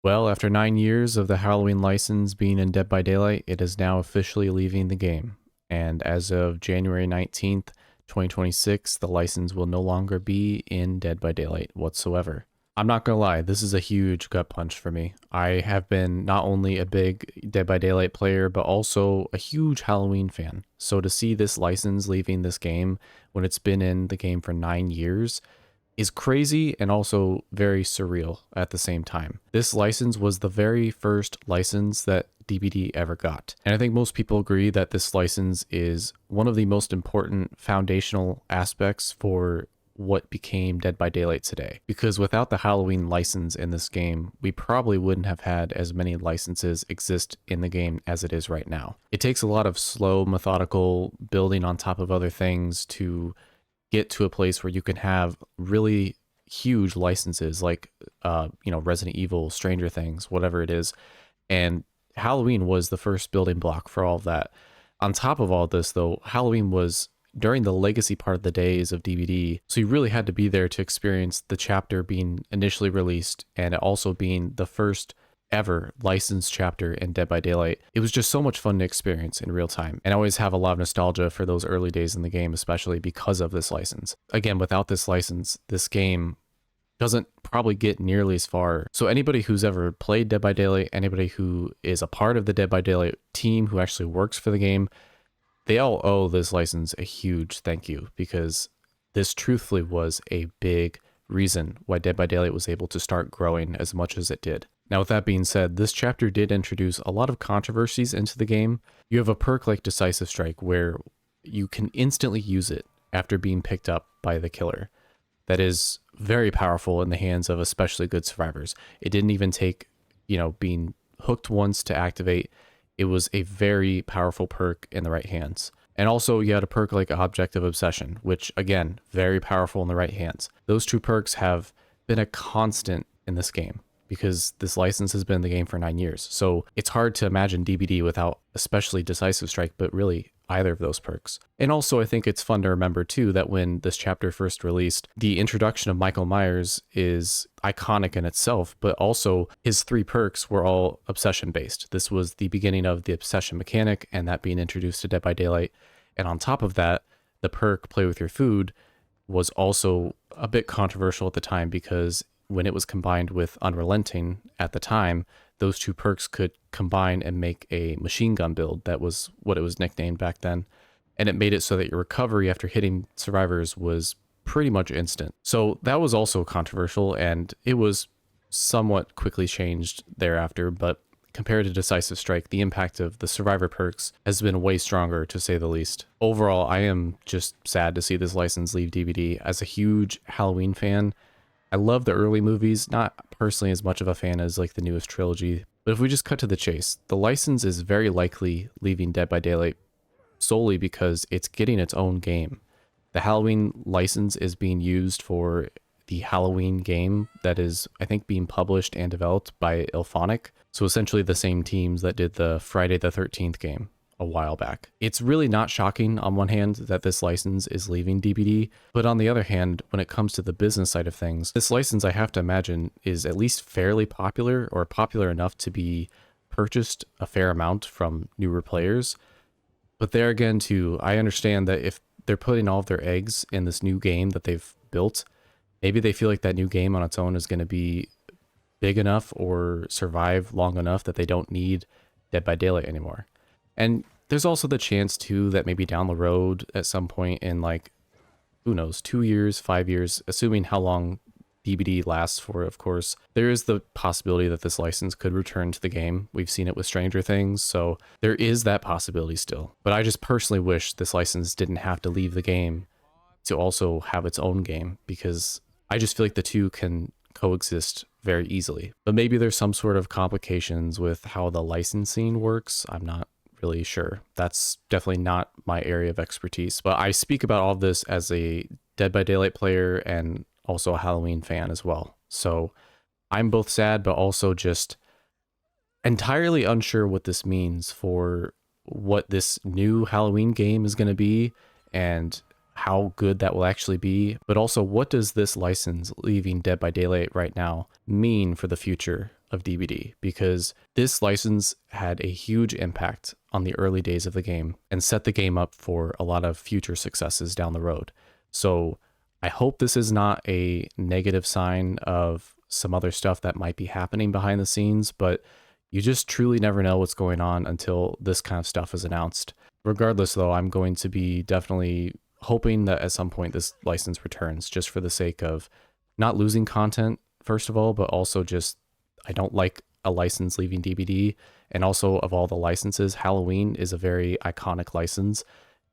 Well, after 9 years of the Halloween license being in Dead by Daylight, it is now officially leaving the game. And as of January 19th, 2026, the license will no longer be in Dead by Daylight whatsoever. I'm not gonna lie, this is a huge gut punch for me. I have been not only a big Dead by Daylight player, but also a huge Halloween fan. So to see this license leaving this game when it's been in the game for 9 years is crazy and also very surreal at the same time. This license was the very first license that DBD ever got. And I think most people agree that this license is one of the most important foundational aspects for what became Dead by Daylight today. Because without the Halloween license in this game, we probably wouldn't have had as many licenses exist in the game as it is right now. It takes a lot of slow, methodical building on top of other things to get to a place where you can have really huge licenses like Resident Evil, Stranger Things, whatever it is. And Halloween was the first building block for all of that. On top of all this, though, Halloween was during the legacy part of the days of DBD, so you really had to be there to experience the chapter being initially released and it also being the first ever licensed chapter in Dead by Daylight. It was just so much fun to experience in real time. And I always have a lot of nostalgia for those early days in the game, especially because of this license. Again, without this license, this game doesn't probably get nearly as far. So anybody who's ever played Dead by Daylight, anybody who is a part of the Dead by Daylight team who actually works for the game, they all owe this license a huge thank you, because this truthfully was a big reason why Dead by Daylight was able to start growing as much as it did. Now, with that being said, this chapter did introduce a lot of controversies into the game. You have a perk like Decisive Strike where you can instantly use it after being picked up by the killer. That is very powerful in the hands of especially good survivors. It didn't even take, being hooked once to activate. It was a very powerful perk in the right hands. And also you had a perk like Object of Obsession, which again, very powerful in the right hands. Those two perks have been a constant in this game because this license has been in the game for 9 years. So it's hard to imagine DBD without especially Decisive Strike, but really either of those perks. And also I think it's fun to remember too that when this chapter first released, the introduction of Michael Myers is iconic in itself, but also his 3 perks were all obsession based. This was the beginning of the obsession mechanic and that being introduced to Dead by Daylight. And on top of that, the perk Play With Your Food was also a bit controversial at the time because when it was combined with Unrelenting at the time, those 2 perks could combine and make a machine gun build. That was what it was nicknamed back then. And it made it so that your recovery after hitting survivors was pretty much instant. So that was also controversial and it was somewhat quickly changed thereafter, but compared to Decisive Strike, the impact of the survivor perks has been way stronger, to say the least. Overall, I am just sad to see this license leave DBD. As a huge Halloween fan, I love the early movies, not personally as much of a fan as like the newest trilogy, but if we just cut to the chase, the license is very likely leaving Dead by Daylight solely because it's getting its own game. The Halloween license is being used for the Halloween game that is, I think, being published and developed by IllFonic. So essentially the same teams that did the Friday the 13th game a while back. It's really not shocking on one hand that this license is leaving DBD, but on the other hand, when it comes to the business side of things, this license I have to imagine is at least fairly popular or popular enough to be purchased a fair amount from newer players. But there again too, I understand that if they're putting all of their eggs in this new game that they've built, maybe they feel like that new game on its own is going to be big enough or survive long enough that they don't need Dead by Daylight anymore. And there's also the chance too that maybe down the road at some point in like, who knows, 2 years, 5 years, assuming how long DBD lasts for, of course, there is the possibility that this license could return to the game. We've seen it with Stranger Things, so there is that possibility still. But I just personally wish this license didn't have to leave the game to also have its own game, because I just feel like the two can coexist very easily. But maybe there's some sort of complications with how the licensing works. I'm not really sure. That's definitely not my area of expertise, but I speak about all of this as a Dead by Daylight player and also a Halloween fan as well. So I'm both sad, but also just entirely unsure what this means for what this new Halloween game is going to be and how good that will actually be. But also, what does this license leaving Dead by Daylight right now mean for the future of DBD, because this license had a huge impact on the early days of the game and set the game up for a lot of future successes down the road. So I hope this is not a negative sign of some other stuff that might be happening behind the scenes, but you just truly never know what's going on until this kind of stuff is announced. Regardless, though, I'm going to be definitely hoping that at some point this license returns, just for the sake of not losing content, first of all, but also just I don't like a license leaving DBD. And also, of all the licenses, Halloween is a very iconic license,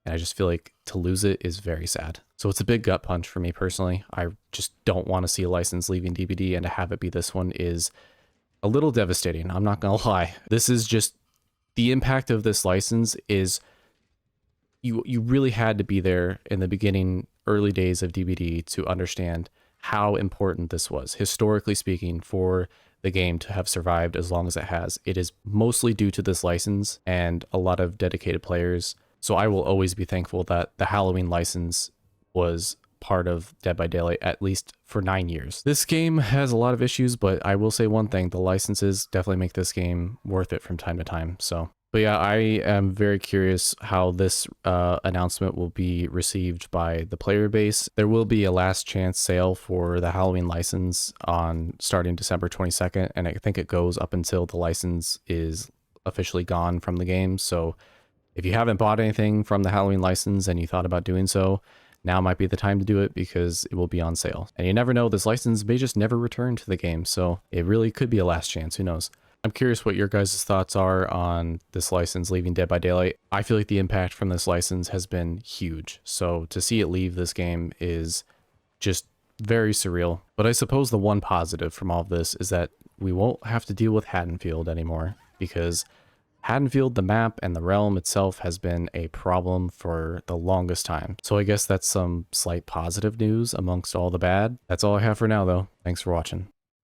and I just feel like to lose it is very sad. So it's a big gut punch for me personally. I just don't want to see a license leaving DBD, and to have it be this one is a little devastating. I'm not gonna lie. This is just the impact of this license is you really had to be there in the beginning, early days of DBD to understand how important this was, historically speaking, for the game to have survived as long as it has. It is mostly due to this license and a lot of dedicated players. So I will always be thankful that the Halloween license was part of Dead by Daylight, at least for 9 years. This game has a lot of issues, but I will say one thing, the licenses definitely make this game worth it from time to time. But yeah, I am very curious how this announcement will be received by the player base. There will be a last chance sale for the Halloween license on starting December 22nd, and I think it goes up until the license is officially gone from the game. So if you haven't bought anything from the Halloween license and you thought about doing so, now might be the time to do it because it will be on sale. And you never know, this license may just never return to the game, so it really could be a last chance, who knows. I'm curious what your guys' thoughts are on this license leaving Dead by Daylight. I feel like the impact from this license has been huge, so to see it leave this game is just very surreal. But I suppose the one positive from all of this is that we won't have to deal with Haddonfield anymore, because Haddonfield, the map, and the realm itself has been a problem for the longest time. So I guess that's some slight positive news amongst all the bad. That's all I have for now, though. Thanks for watching.